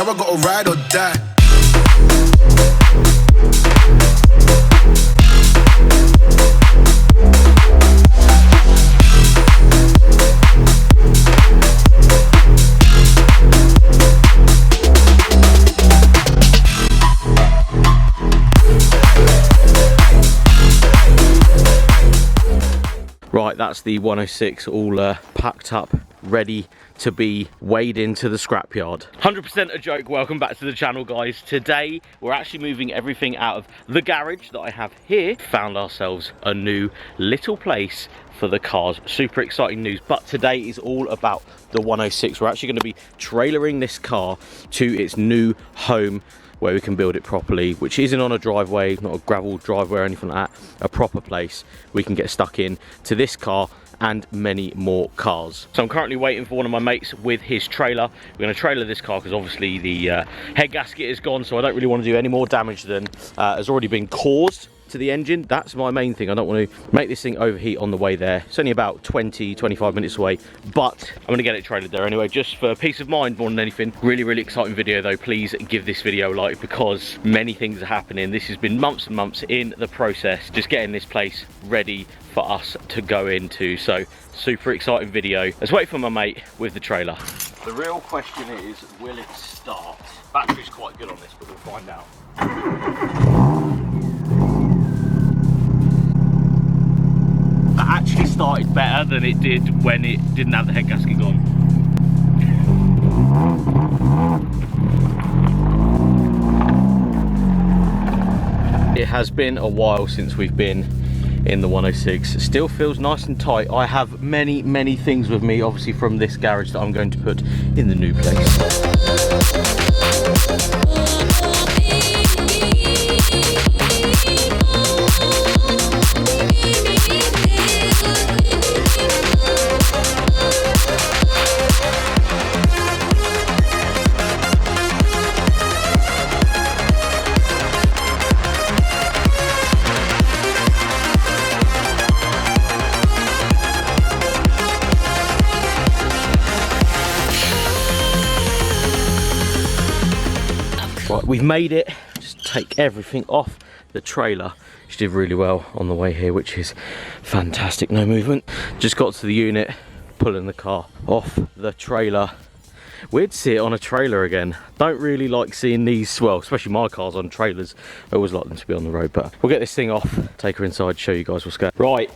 Now I gotta ride or die. Right, that's the 106 all packed up, ready to be weighed into the scrapyard. 100% a joke. Welcome back to the channel, guys. Today we're actually moving everything out of the garage that I have here. Found ourselves a new little place for the cars. Super exciting news, but today is all about the 106. We're actually going to be trailering this car to its new home, where we can build it properly, which isn't on a driveway, not a gravel driveway or anything like that, a proper place we can get stuck in to this car and many more cars. So I'm currently waiting for one of my mates with his trailer. We're going to trailer this car because obviously the head gasket is gone, so I don't really want to do any more damage than has already been caused to the engine. That's my main thing. I don't want to make this thing overheat on the way there. It's only about 20-25 minutes away, but I'm going to get it trailered there anyway, just for peace of mind more than anything. Really exciting video though. Please give this video a like because many things are happening. This has been months and months in the process, just getting this place ready for us to go into. So super exciting video. Let's wait for my mate with the trailer. The real question is, will it start? Battery's quite good on this, but we'll find out. That actually started better than it did when it didn't have the head gasket on. It has been a while since we've been in the 106. It still feels nice and tight. I have many things with me, obviously, from this garage that I'm going to put in the new place. Right, we've made it. Just take everything off the trailer. She did really well on the way here, which is fantastic. No movement. Just got to the unit, pulling the car off the trailer. Weird to see it on a trailer again. Don't really like seeing these, well, especially my cars on trailers. I always like them to be on the road, but we'll get this thing off, take her inside, show you guys what's going on. Right,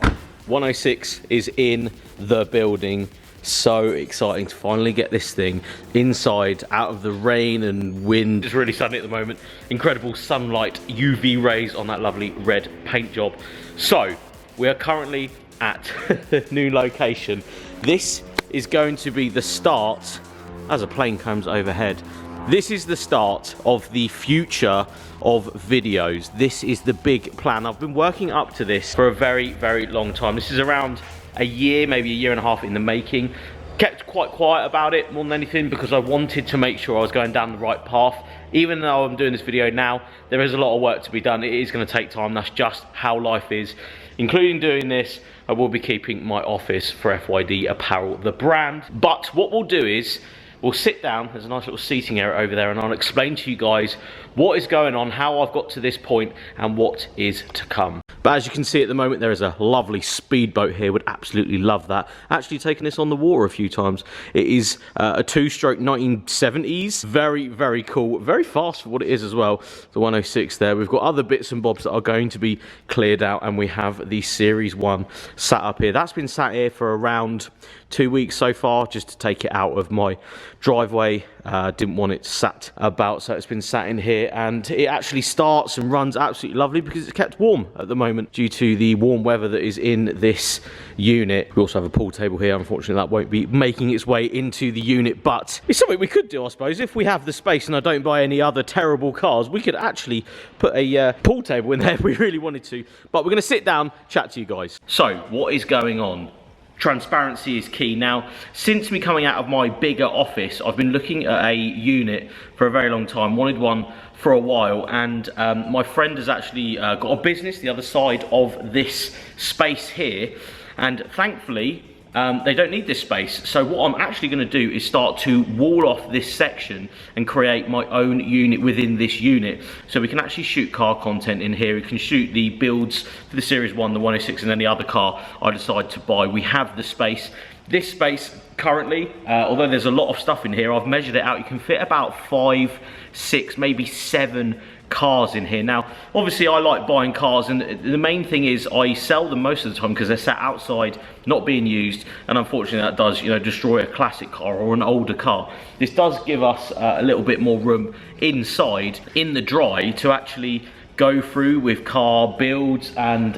106 is in the building. So exciting to finally get this thing inside, out of the rain and wind. It's really sunny at the moment. Incredible sunlight, UV rays on that lovely red paint job. So we are currently at the new location. This is going to be the start, as a plane comes overhead, this is the start of the future of videos. This is the big plan. I've been working up to this for a very long time. This is around a year, maybe a year and a half in the making. Kept quite quiet about it more than anything because I wanted to make sure I was going down the right path. Even though I'm doing this video now, there is a lot of work to be done. It is going to take time. That's just how life is. Including doing this, I will be keeping my office for FYD Apparel, the brand. But what we'll do is, we'll sit down, there's a nice little seating area over there, and I'll explain to you guys what is going on, how I've got to this point, and what is to come. But as you can see at the moment, there is a lovely speedboat here. Would absolutely love that. Actually taken this on the water a few times. It is a two-stroke 1970s. Very cool. Very fast for what it is as well. The 106 there. We've got other bits and bobs that are going to be cleared out, and we have the Series 1 sat up here. That's been sat here for around 2 weeks so far, just to take it out of my driveway. Didn't want it sat about, so it's been sat in here, and it actually starts and runs absolutely lovely because it's kept warm at the moment due to the warm weather that is in this unit. We also have a pool table here. Unfortunately, that won't be making its way into the unit, but it's something we could do, I suppose. If we have the space and I don't buy any other terrible cars, we could actually put a pool table in there if we really wanted to. But we're going to sit down, chat to you guys. So, what is going on? Transparency is key. Now, since me coming out of my bigger office, I've been looking at a unit for a very long time, wanted one for a while, and my friend has actually got a business the other side of this space here, and thankfully they don't need this space. So what I'm actually going to do is start to wall off this section and create my own unit within this unit. So we can actually shoot car content in here. We can shoot the builds for the Series 1, the 106, and any other car I decide to buy. We have the space. This space currently, although there's a lot of stuff in here, I've measured it out, you can fit about 5, 6, maybe 7 cars in here. Now obviously I like buying cars, and the main thing is I sell them most of the time because they're sat outside not being used, and unfortunately that does, you know, destroy a classic car or an older car. This does give us a little bit more room inside in the dry to actually go through with car builds and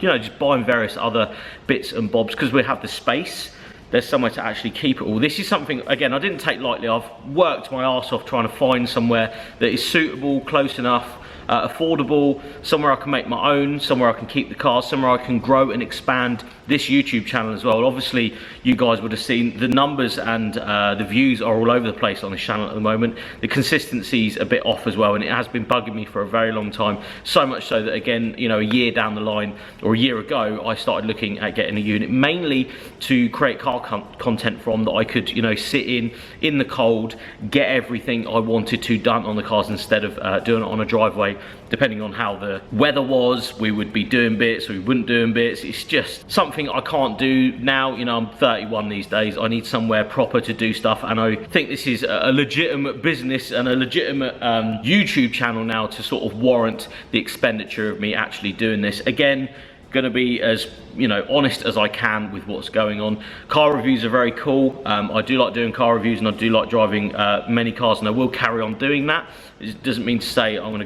you know, just buying various other bits and bobs, because we have the space. There's somewhere to actually keep it all. This is something, again, I didn't take lightly. I've worked my arse off trying to find somewhere that is suitable, close enough, affordable, somewhere I can make my own, somewhere I can keep the cars, somewhere I can grow and expand this YouTube channel as well. Obviously, you guys would have seen the numbers and the views are all over the place on this channel at the moment. The consistency's a bit off as well, and it has been bugging me for a very long time. So much so that, again, you know, a year down the line, or a year ago, I started looking at getting a unit, mainly to create car content from that I could, you know, sit in the cold, get everything I wanted to done on the cars instead of doing it on a driveway. Depending on how the weather was, we would be doing bits, we wouldn't doing bits. It's just something I can't do now. You know, I'm 31 these days. I need somewhere proper to do stuff, and I think this is a legitimate business and a legitimate YouTube channel now to sort of warrant the expenditure of me actually doing this. Again, going to be as, you know, honest as I can with what's going on. Car reviews are very cool. I do like doing car reviews, and I do like driving many cars, and I will carry on doing that. It doesn't mean to say I'm going to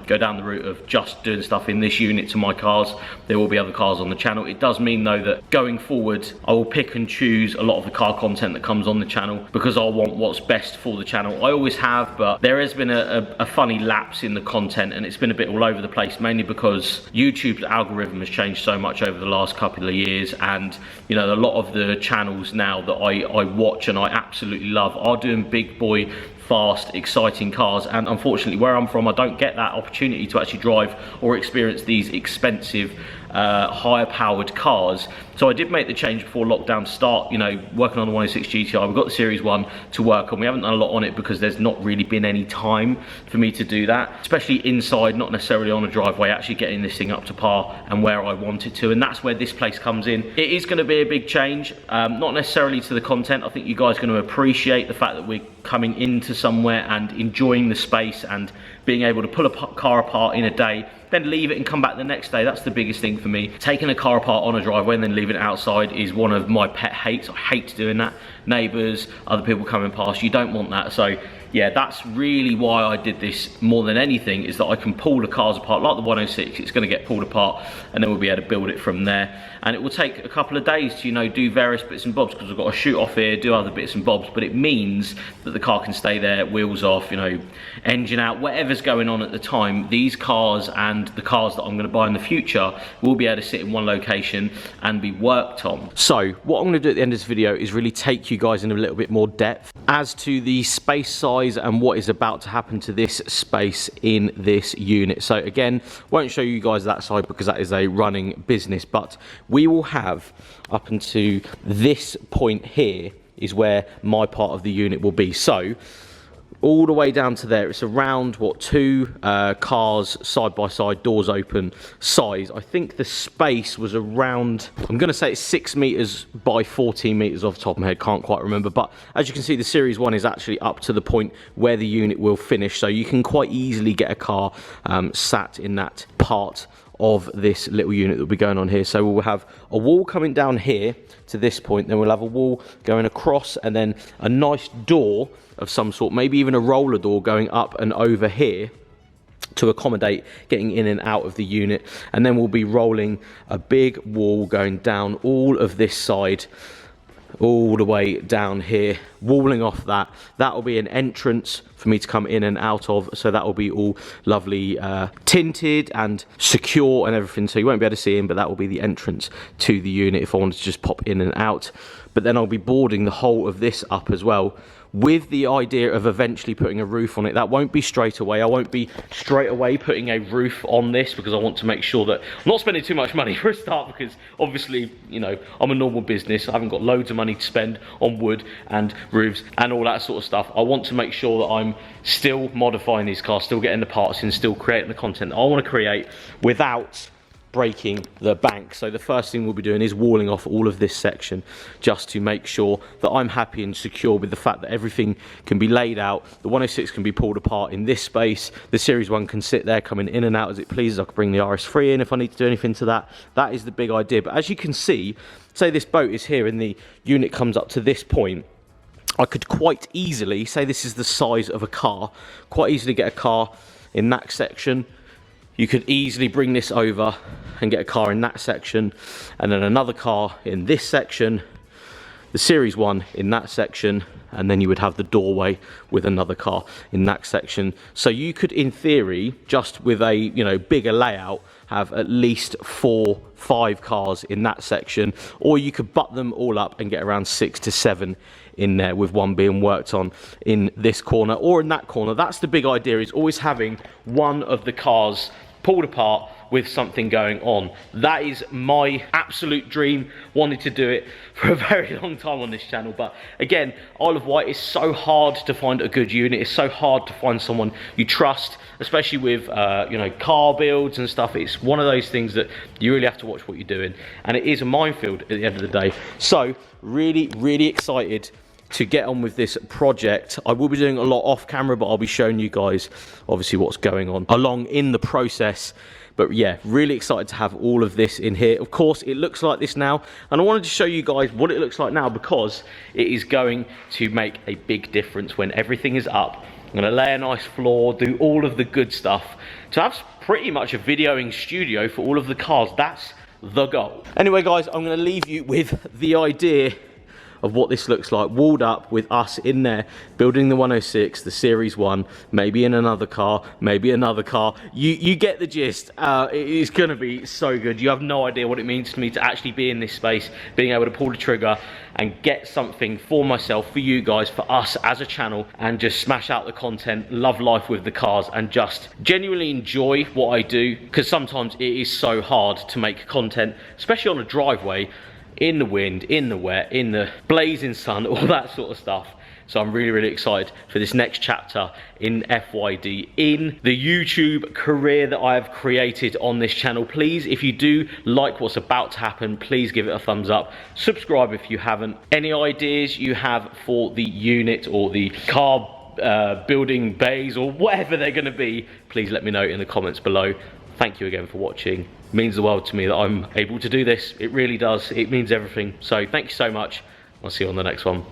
go down the route of just doing stuff in this unit to my cars. There will be other cars on the channel. It does mean though that going forward I will pick and choose a lot of the car content that comes on the channel, because I want what's best for the channel. I always have, but there has been a funny lapse in the content, and it's been a bit all over the place, mainly because YouTube's algorithm has changed so much over the last couple of years, and you know, a lot of the channels now that I watch and I absolutely love are doing big boy, fast, exciting cars, and unfortunately where I'm from I don't get that opportunity to actually drive or experience these expensive higher powered cars. So I did make the change before lockdown to start, you know, working on the 106 GTI. We've got the Series 1 to work on. We haven't done a lot on it because there's not really been any time for me to do that, especially inside, not necessarily on a driveway, actually getting this thing up to par and where I want it to. And that's where this place comes in. It is going to be a big change, not necessarily to the content. I think you guys are going to appreciate the fact that we're coming into somewhere and enjoying the space and being able to pull a car apart in a day, then leave it and come back the next day. That's the biggest thing for me. Taking a car apart on a driveway and then leaving it outside is one of my pet hates. I hate doing that. Neighbours, other people coming past, you don't want that. So yeah, that's really why I did this more than anything, is that I can pull the cars apart like the 106. It's going to get pulled apart, and then we'll be able to build it from there. And it will take a couple of days to, you know, do various bits and bobs, because I've got to shoot off here, do other bits and bobs, but it means that the car can stay there, wheels off, you know, engine out, whatever's going on at the time. These cars and the cars that I'm going to buy in the future will be able to sit in one location and be worked on. So what I'm going to do at the end of this video is really take you guys in a little bit more depth as to the space size and what is about to happen to this space in this unit. So again, won't show you guys that side because that is a running business, but we will have up until this point here is where my part of the unit will be. So all the way down to there, it's around what, 2 cars side by side, doors open size. I think the space was around, I'm gonna say it's 6 meters by 14 meters off the top of my head, can't quite remember, but as you can see the Series 1 is actually up to the point where the unit will finish, so you can quite easily get a car sat in that part of this little unit that will be going on here. So we'll have a wall coming down here to this point, then we'll have a wall going across, and then a nice door of some sort, maybe even a roller door going up and over here to accommodate getting in and out of the unit. And then we'll be rolling a big wall going down all of this side, all the way down here, walling off that. That will be an entrance for me to come in and out of, so that will be all lovely tinted and secure and everything, so you won't be able to see in, but that will be the entrance to the unit if I wanted to just pop in and out. But then I'll be boarding the whole of this up as well with the idea of eventually putting a roof on it. That won't be straight away. I won't be straight away putting a roof on this, because I want to make sure that I'm not spending too much money for a start, because obviously, you know, I'm a normal business. I haven't got loads of money to spend on wood and roofs and all that sort of stuff. I want to make sure that I'm still modifying these cars, still getting the parts in, still creating the content that I want to create without breaking the bank. So the first thing we'll be doing is walling off all of this section, just to make sure that I'm happy and secure with the fact that everything can be laid out. The 106 can be pulled apart in this space. The Series 1 can sit there, coming in and out as it pleases. I can bring the RS3 in if I need to do anything to that. That is the big idea. But as you can see, say this boat is here and the unit comes up to this point, I could quite easily, say this is the size of a car, quite easily get a car in that section. You could easily bring this over and get a car in that section, and then another car in this section, the Series 1 in that section, and then you would have the doorway with another car in that section. So you could, in theory, just with a, you know, bigger layout, have at least 4-5 cars in that section, or you could butt them all up and get around 6 to 7 in there, with one being worked on in this corner or in that corner. That's the big idea, is always having one of the cars pulled apart with something going on. That is my absolute dream. Wanted to do it for a very long time on this channel, but again, Isle of Wight is so hard to find a good unit. It's so hard to find someone you trust, especially with you know, car builds and stuff. It's one of those things that you really have to watch what you're doing, and it is a minefield at the end of the day. So really excited to get on with this project. I will be doing a lot off camera, but I'll be showing you guys obviously what's going on along in the process. But yeah, really excited to have all of this in here. Of course, it looks like this now, and I wanted to show you guys what it looks like now, because it is going to make a big difference when everything is up. I'm gonna lay a nice floor, do all of the good stuff, to have pretty much a videoing studio for all of the cars. That's the goal. Anyway guys, I'm gonna leave you with the idea of what this looks like, walled up with us in there, building the 106, the Series 1, maybe in another car, maybe another car. You get the gist. It is gonna be so good. You have no idea what it means to me to actually be in this space, being able to pull the trigger and get something for myself, for you guys, for us as a channel, and just smash out the content, love life with the cars, and just genuinely enjoy what I do, because sometimes it is so hard to make content, especially on a driveway, in the wind, in the wet, in the blazing sun, all that sort of stuff. So I'm really excited for this next chapter in FYD, in the YouTube career that I have created on this channel. Please, if you do like what's about to happen, please give it a thumbs up. Subscribe if you haven't. Any ideas you have for the unit or the car building bays or whatever they're going to be, please let me know in the comments below. Thank you again for watching. It means the world to me that I'm able to do this. It really does. It means everything. So thank you so much. I'll see you on the next one.